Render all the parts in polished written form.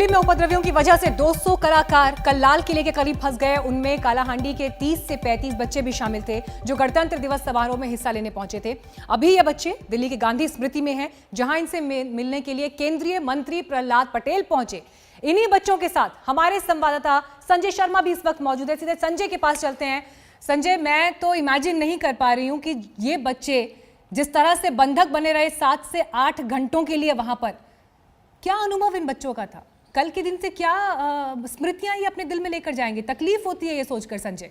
दिल्ली में उपद्रवियों की वजह से 200 कलाकार कल लाल किले के करीब फंस गए। उनमें कालाहांडी के 30 से 35 बच्चे भी शामिल थे जो गणतंत्र दिवस समारोह में हिस्सा लेने पहुंचे थे। अभी ये बच्चे दिल्ली के गांधी स्मृति में हैं, जहां इनसे मिलने के लिए केंद्रीय मंत्री प्रहलाद पटेल पहुंचे। इन्हीं बच्चों के साथ हमारे संवाददाता संजय शर्मा भी इस वक्त मौजूद है। सीधे संजय के पास चलते हैं। संजय, मैं तो इमेजिन नहीं कर पा रही हूं कि ये बच्चे जिस तरह से बंधक बने रहे 7 से 8 घंटों के लिए वहां पर, क्या अनुभव इन बच्चों का था? कल के दिन से क्या स्मृतियां ये अपने दिल में लेकर जाएंगे? तकलीफ होती है ये सोचकर संजय।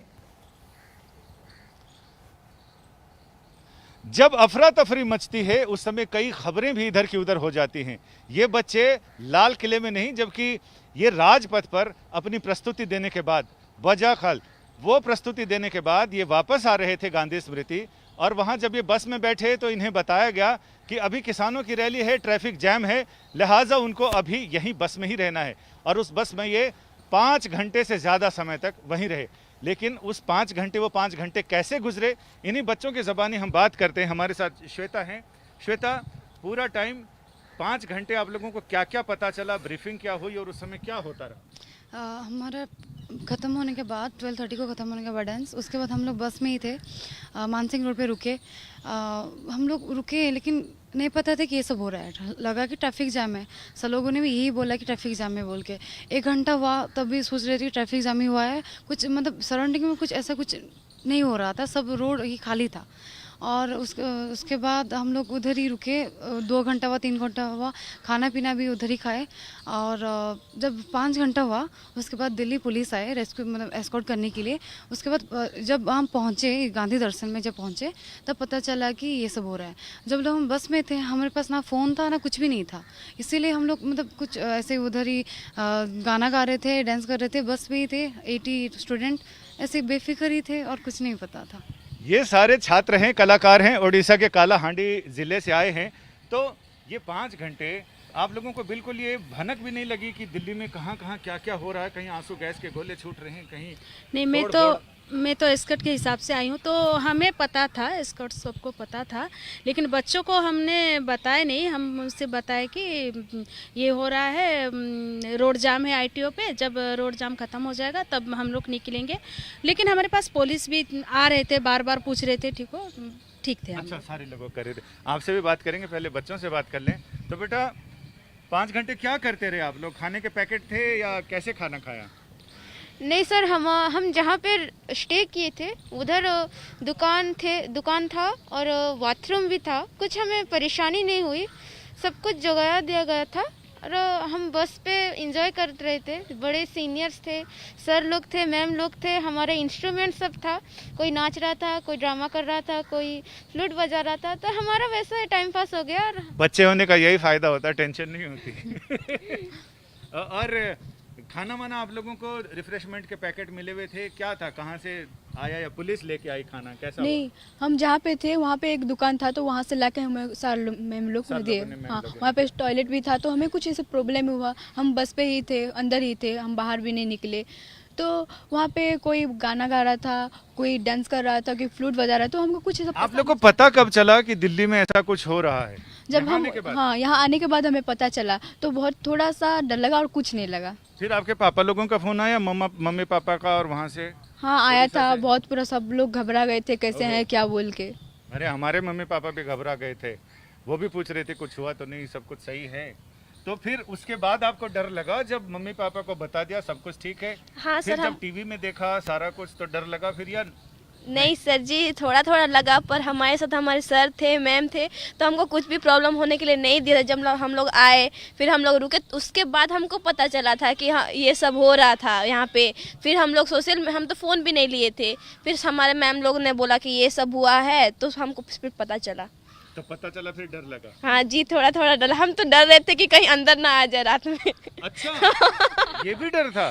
जब अफरा तफरी मचती है उस समय कई खबरें भी इधर की उधर हो जाती हैं। ये बच्चे लाल किले में नहीं, जबकि ये राजपथ पर अपनी प्रस्तुति देने के बाद, बजाखल वो प्रस्तुति देने के बाद ये वापस आ रहे थे गांधी स्मृति। और वहाँ जब ये बस में बैठे तो इन्हें बताया गया कि अभी किसानों की रैली है, ट्रैफिक जैम है, लिहाजा उनको अभी यहीं बस में ही रहना है। और उस बस में ये 5 घंटे से ज़्यादा समय तक वहीं रहे। लेकिन उस 5 घंटे कैसे गुजरे, इन्हीं बच्चों की ज़बानी हम बात करते हैं। हमारे साथ श्वेता हैं। श्वेता, पूरा टाइम 5 घंटे आप लोगों को क्या क्या पता चला, ब्रीफिंग क्या हुई और उस समय क्या होता रहा? हमारा ख़त्म होने के बाद 12:30 को ख़त्म होने के बाद डांस, उसके बाद हम लोग बस में ही थे। मानसिंह रोड पे रुके। हम लोग रुके लेकिन नहीं पता था कि ये सब हो रहा है। लगा कि ट्रैफिक जाम है। सब लोगों ने भी यही बोला कि ट्रैफिक जाम है बोल के। 1 घंटा हुआ तब भी सोच रहे थे कि ट्रैफिक जाम ही हुआ है। कुछ मतलब सराउंडिंग में कुछ ऐसा कुछ नहीं हो रहा था, सब रोड ही खाली था। और उसके बाद हम लोग उधर ही रुके। 2 घंटा हुआ, 3 घंटा हुआ, खाना पीना भी उधर ही खाए। और जब 5 घंटा हुआ उसके बाद दिल्ली पुलिस आए रेस्क्यू मतलब एस्कॉर्ट करने के लिए। उसके बाद जब हम पहुँचे गांधी दर्शन में, जब पहुँचे तब पता चला कि ये सब हो रहा है। जब लोग हम बस में थे हमारे पास ना फ़ोन था ना कुछ भी नहीं था, इसीलिए हम लोग मतलब कुछ ऐसे उधर ही गाना गा रहे थे, डांस कर रहे थे। बस में ही थे 80 स्टूडेंट, ऐसे बेफिक्र ही थे और कुछ नहीं पता था। ये सारे छात्र हैं, कलाकार हैं, उड़ीसा के कालाहांडी ज़िले से आए हैं। तो ये 5 घंटे आप लोगों को बिल्कुल ये भनक भी नहीं लगी कि दिल्ली में कहाँ कहाँ क्या क्या हो रहा है? कहीं आंसू गैस के गोले छूट रहे हैं, कहीं नहीं। मैं तो एस्कॉर्ट के हिसाब से आई हूँ, तो हमें पता था, एस्कॉर्ट सबको पता था, लेकिन बच्चों को हमने बताया नहीं। हम उनसे बताए कि ये हो रहा है, रोड जाम है आईटीओ पे, जब रोड जाम ख़त्म हो जाएगा तब हम लोग निकलेंगे। लेकिन हमारे पास पुलिस भी आ रहे थे, बार बार पूछ रहे थे, ठीक थे। अच्छा, सारे लोग कर रहे थे। आपसे भी बात करेंगे, पहले बच्चों से बात कर लें। तो बेटा, 5 घंटे क्या करते रहे आप लोग? खाने के पैकेट थे या कैसे खाना खाया? नहीं सर, हम जहाँ पे स्टे किए थे उधर दुकान था और बाथरूम भी था। कुछ हमें परेशानी नहीं हुई, सब कुछ जुगाड़ दिया गया था। और हम बस पे एंजॉय कर रहे थे। बड़े सीनियर्स थे, सर लोग थे, मैम लोग थे, हमारे इंस्ट्रूमेंट सब था। कोई नाच रहा था, कोई ड्रामा कर रहा था, कोई फ्लूट बजा रहा था। तो हमारा वैसा टाइम पास हो गया। और बच्चे होने का यही फायदा होता है, टेंशन नहीं होती। और खाना वाना आप लोगों को रिफ्रेशमेंट के पैकेट मिले हुए थे? क्या था, कहाँ से आया या पुलिस लेके आई खाना, कैसा? नहीं, हम जहाँ पे थे वहाँ पे एक दुकान था, तो वहाँ से लाके हमें सारे मैम लोग को दिए। हाँ, वहाँ पे टॉयलेट भी था, तो हमें कुछ ऐसे प्रॉब्लम हुआ। हम बस पे ही थे, अंदर ही थे, हम बाहर भी नहीं निकले। तो वहाँ पे कोई गाना गा रहा था, कोई डांस कर रहा था, कोई फ्लूट बजा रहा था। तो हमको कुछ ऐसा आप लोग को पता कब चला कि दिल्ली में ऐसा कुछ हो रहा है? जब हम यहाँ आने के बाद हमें पता चला तो बहुत थोड़ा सा डर लगा और कुछ नहीं लगा। फिर आपके पापा लोगों का फोन आया, मम्मी पापा का, और वहाँ से? हाँ आया था, बहुत पूरा सब लोग घबरा गए थे, कैसे हैं क्या बोल के। अरे हमारे मम्मी पापा भी घबरा गए थे, वो भी पूछ रहे थे कुछ हुआ तो नहीं, सब कुछ सही है? तो फिर उसके बाद आपको डर लगा जब मम्मी पापा को बता दिया सब कुछ ठीक है? हाँ फिर सर, जब टीवी में देखा सारा कुछ तो डर लगा फिर, या नहीं सर जी, थोड़ा थोड़ा लगा, पर हमारे साथ हमारे सर थे, मैम थे, तो हमको कुछ भी प्रॉब्लम होने के लिए नहीं दिया। जब हम लोग आए, फिर हम लोग रुके, उसके बाद हमको पता चला था कि हाँ ये सब हो रहा था यहाँ पे। फिर हम लोग हम तो फ़ोन भी नहीं लिए थे। फिर हमारे मैम लोग ने बोला कि ये सब हुआ है, तो हमको फिर पता चला। तो पता चला फिर डर लगा? हाँ जी, थोड़ा थोड़ा डर। हम तो डर रहे थे कि कहीं अंदर ना आ जाए रात में। अच्छा, ये भी डर था?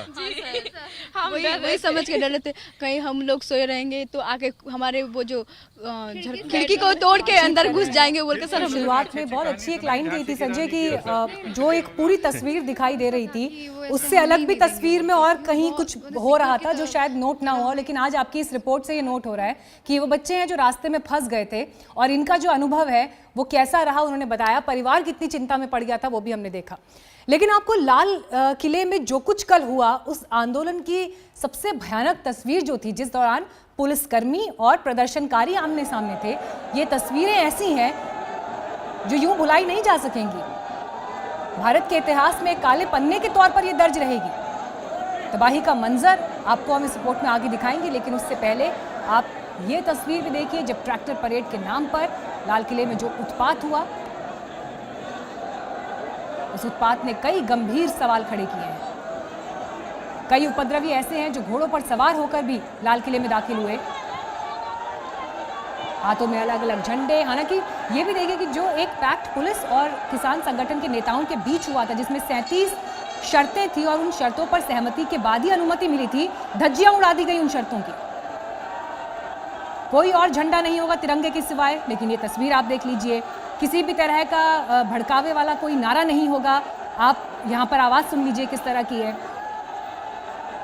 हम वही समझ के डर रहे थे, कहीं हम लोग सोए रहेंगे तो आके हमारे वो जो खिड़की को तोड़ के अंदर घुस जाएंगे बोल के। सर शुरुआत में बहुत अच्छी एक लाइन गई थी संजय की, जो एक पूरी तस्वीर दिखाई दे रही थी उससे अलग भी तस्वीर में और कहीं कुछ हो रहा था जो शायद नोट ना हो। लेकिन आज आपकी इस रिपोर्ट से ये नोट हो रहा है कि वो बच्चे हैं जो रास्ते में फंस गए थे और इनका जो अनुभव है वो कैसा रहा उन्होंने बताया, परिवार कितनी चिंता में पड़ गया था वो भी हमने देखा। लेकिन आपको लाल किले में जो कुछ कल हुआ, उस आंदोलन की सबसे भयानक तस्वीर जो थी, जिस दौरान पुलिसकर्मी और प्रदर्शनकारी आमने सामने थे, ये तस्वीरें ऐसी हैं जो यूं भुलाई नहीं जा सकेंगी। भारत के इतिहास में काले पन्ने के तौर पर यह दर्ज रहेगी। तबाही का मंजर आपको हम इस रिपोर्ट में आगे दिखाएंगे, लेकिन उससे पहले आप ये तस्वीर भी देखिए जब ट्रैक्टर परेड के नाम पर लाल किले में जो उत्पात हुआ, उस उत्पात ने कई गंभीर सवाल खड़े किए हैं। कई उपद्रवी ऐसे हैं जो घोड़ों पर सवार होकर भी लाल किले में दाखिल हुए, हाथों में अलग अलग झंडे। हालांकि ये भी देखिए कि जो एक पैक्ट पुलिस और किसान संगठन के नेताओं के बीच हुआ था, जिसमें 37 शर्तें थी और उन शर्तों पर सहमति के बाद ही अनुमति मिली थी, धज्जियां उड़ा दी गई उन शर्तों की। कोई और झंडा नहीं होगा तिरंगे के सिवाय, लेकिन ये तस्वीर आप देख लीजिए, किसी भी तरह का भड़कावे वाला कोई नारा नहीं होगा। आप यहाँ पर आवाज़ सुन लीजिए किस तरह की है।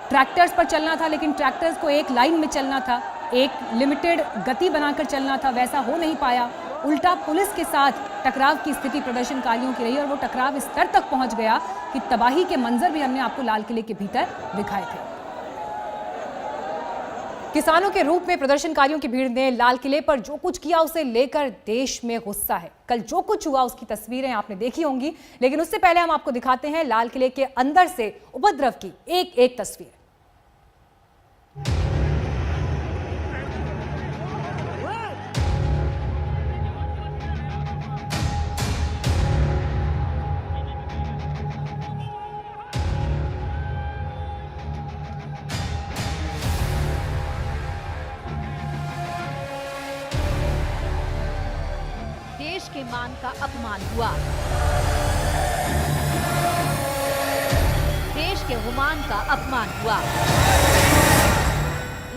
ट्रैक्टर्स पर चलना था, लेकिन ट्रैक्टर्स को एक लाइन में चलना था, एक लिमिटेड गति बनाकर चलना था, वैसा हो नहीं पाया। उल्टा पुलिस के साथ टकराव की स्थिति प्रदर्शनकारियों की रही और वो टकराव इस स्तर तक पहुंच गया कि तबाही के मंजर भी हमने आपको लाल किले के भीतर दिखाए थे। किसानों के रूप में प्रदर्शनकारियों की भीड़ ने लाल किले पर जो कुछ किया उसे लेकर देश में गुस्सा है। कल जो कुछ हुआ उसकी तस्वीरें आपने देखी होंगी, लेकिन उससे पहले हम आपको दिखाते हैं लाल किले के अंदर से उपद्रव की एक एक तस्वीर। देश के मान का अपमान हुआ, देश के गुमान का अपमान हुआ।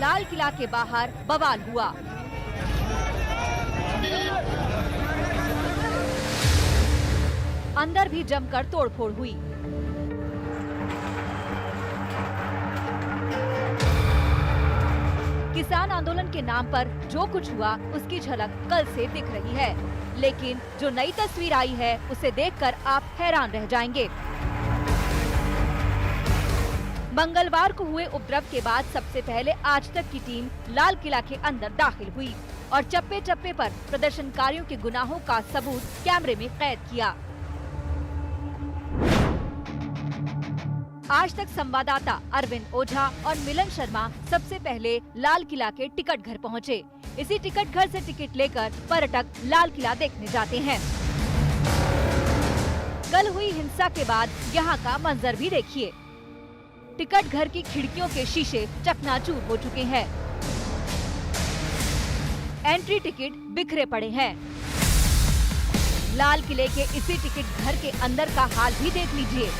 लाल किला के बाहर बवाल हुआ। अंदर भी जमकर तोड़फोड़ हुई। किसान आंदोलन के नाम पर जो कुछ हुआ उसकी झलक कल से दिख रही है, लेकिन जो नई तस्वीर आई है उसे देखकर आप हैरान रह जाएंगे। मंगलवार को हुए उपद्रव के बाद सबसे पहले आज तक की टीम लाल किला के अंदर दाखिल हुई और चप्पे चप्पे पर प्रदर्शनकारियों के गुनाहों का सबूत कैमरे में कैद किया। आज तक संवाददाता अरविंद ओझा और मिलन शर्मा सबसे पहले लाल किला के टिकट घर पहुंचे। इसी टिकट घर से टिकट लेकर पर्यटक लाल किला देखने जाते हैं। कल हुई हिंसा के बाद यहाँ का मंजर भी देखिए। टिकट घर की खिड़कियों के शीशे चकनाचूर हो चुके हैं। एंट्री टिकट बिखरे पड़े हैं। लाल किले के इसी टिकट घर के अंदर का हाल भी देख लीजिए।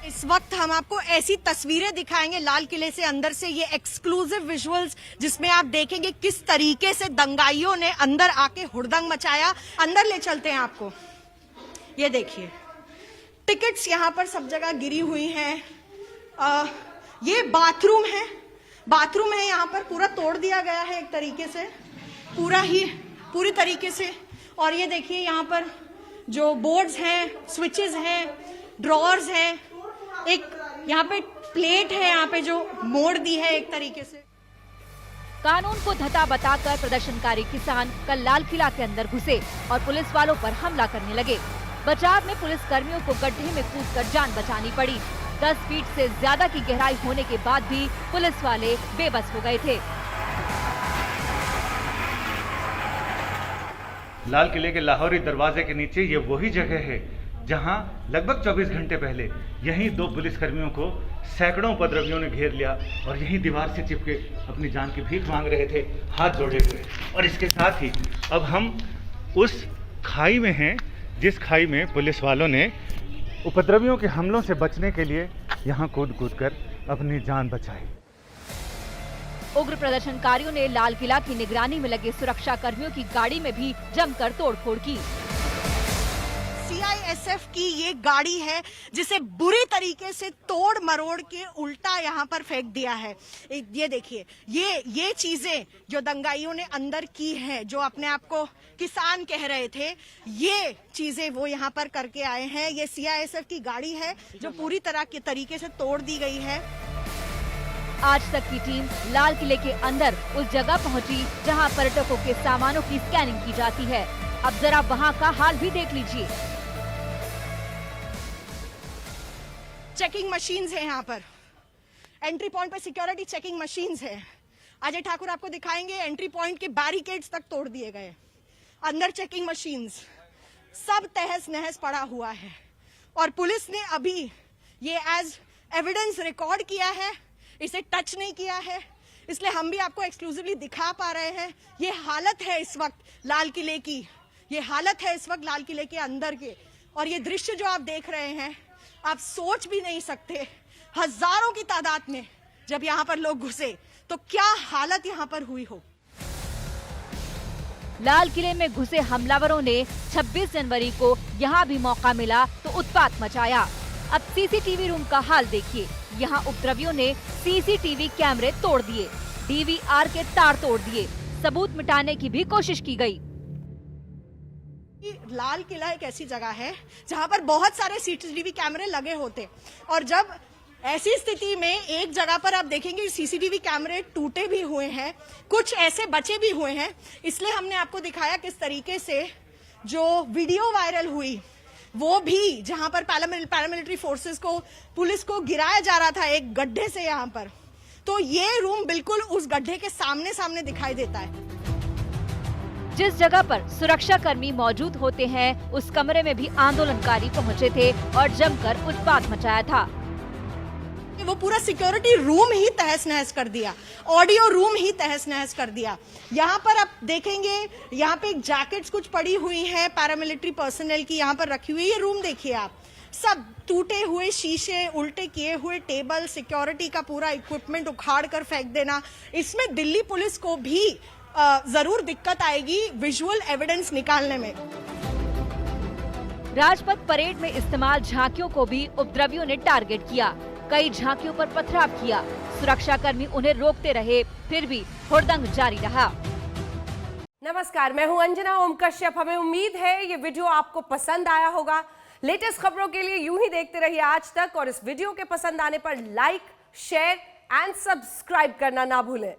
इस वक्त हम आपको ऐसी तस्वीरें दिखाएंगे लाल किले से अंदर से, ये एक्सक्लूसिव विजुअल्स जिसमें आप देखेंगे किस तरीके से दंगाइयों ने अंदर आके हुड़दंग मचाया। अंदर ले चलते हैं आपको। ये देखिए टिकट्स यहाँ पर सब जगह गिरी हुई हैं। ये बाथरूम है यहाँ पर, पूरा तोड़ दिया गया है एक तरीके से, पूरी तरीके से। और ये देखिए यहाँ पर जो बोर्ड्स हैं, स्विचेस हैं, ड्रॉर्स हैं, एक यहाँ पे प्लेट है, यहाँ पे जो मोड़ दी है एक तरीके से। कानून को धता बताकर प्रदर्शनकारी किसान कल लाल किला के अंदर घुसे और पुलिस वालों पर हमला करने लगे। बचाव में पुलिस कर्मियों को गड्ढे में कूदकर जान बचानी पड़ी। 10 फीट से ज्यादा की गहराई होने के बाद भी पुलिस वाले बेबस हो गए थे। लाल किले के लाहौरी दरवाजे के नीचे ये वही जगह है जहां लगभग 24 घंटे पहले यहीं 2 पुलिसकर्मियों को सैकड़ों उपद्रवियों ने घेर लिया और यहीं दीवार से चिपके अपनी जान की भीख मांग रहे थे, हाथ जोड़े हुए। और इसके साथ ही अब हम उस खाई में हैं जिस खाई में पुलिस वालों ने उपद्रवियों के हमलों से बचने के लिए यहाँ कूद कर अपनी जान बचाई। उग्र प्रदर्शनकारियों ने लाल किला की निगरानी में लगे सुरक्षा कर्मियों की गाड़ी में भी जमकर तोड़फोड़ की। सीआईएसएफ की ये गाड़ी है जिसे बुरी तरीके से तोड़ मरोड़ के उल्टा यहाँ पर फेंक दिया है। ये देखिए, ये चीजें जो दंगाइयों ने अंदर की है, जो अपने आप को किसान कह रहे थे, ये चीजें वो यहाँ पर करके आए हैं। ये सीआईएसएफ की गाड़ी है जो पूरी तरह के तरीके से तोड़ दी गई है। आज तक की टीम लाल किले के अंदर उस जगह पहुंची जहां पर्यटकों के सामानों की स्कैनिंग की जाती है। अब जरा वहां का हाल भी देख लीजिए। चेकिंग मशीन्स है यहाँ पर, एंट्री पॉइंट पे सिक्योरिटी चेकिंग मशीन्स है। अजय ठाकुर आपको दिखाएंगे, एंट्री पॉइंट के बैरिकेड्स तक तोड़ दिए गए, अंदर चेकिंग मशीन्स, सब तहस नहस पड़ा हुआ है। और पुलिस ने अभी ये एज एविडेंस रिकॉर्ड किया है, इसे टच नहीं किया है, इसलिए हम भी आपको एक्सक्लूसिवली दिखा पा रहे हैं। ये हालत है इस वक्त लाल किले की, ये हालत है इस वक्त लाल किले के अंदर के। और ये दृश्य जो आप देख रहे हैं, आप सोच भी नहीं सकते, हजारों की तादाद में जब यहाँ पर लोग घुसे तो क्या हालत यहाँ पर हुई हो। लाल किले में घुसे हमलावरों ने 26 जनवरी को यहाँ भी मौका मिला तो उत्पात मचाया। अब सीसीटीवी रूम का हाल देखिए। यहाँ उपद्रवियों ने सीसीटीवी कैमरे तोड़ दिए, डीवीआर के तार तोड़ दिए, सबूत मिटाने की भी कोशिश की गई। लाल किला एक ऐसी जगह है जहाँ पर बहुत सारे सीसीटीवी कैमरे लगे होते, और जब ऐसी स्थिति में एक जगह पर आप देखेंगे सीसीटीवी कैमरे टूटे भी हुए हैं, कुछ ऐसे बचे भी हुए हैं। इसलिए हमने आपको दिखाया किस तरीके से जो वीडियो वायरल हुई, वो भी जहां पर पैरामिलिट्री फोर्सेस को, पुलिस को गिराया जा रहा था एक गड्ढे से यहाँ पर, तो ये रूम बिल्कुल उस गड्ढे के सामने सामने दिखाई देता है। जिस जगह पर सुरक्षा कर्मी मौजूद होते हैं, उस कमरे में भी आंदोलनकारी पहुंचे थे और जमकर उत्पात मचाया था। वो पूरा सिक्योरिटी रूम ही तहस नहस कर दिया, ऑडियो रूम ही तहस नहस कर दिया। यहाँ पर आप देखेंगे, यहाँ पे जैकेट्स कुछ पड़ी हुई है पैरामिलिट्री पर्सनल की, यहाँ पर रखी हुई। ये रूम देखिए आप, सब टूटे हुए शीशे, उल्टे किए हुए टेबल, सिक्योरिटी का पूरा इक्विपमेंट उखाड़ कर फेंक देना। इसमें दिल्ली पुलिस को भी जरूर दिक्कत आएगी विजुअल एविडेंस निकालने में। राजपथ परेड में इस्तेमाल झांकियों को भी उपद्रवियों ने टारगेट किया। कई झांकियों पर पथराव किया, सुरक्षा कर्मी उन्हें रोकते रहे, फिर भी हुड़दंग जारी रहा। नमस्कार, मैं हूं अंजना ओम कश्यप। हमें उम्मीद है ये वीडियो आपको पसंद आया होगा। लेटेस्ट खबरों के लिए यूं ही देखते रहिए आज तक, और इस वीडियो के पसंद आने पर लाइक, शेयर एंड सब्सक्राइब करना ना भूलें।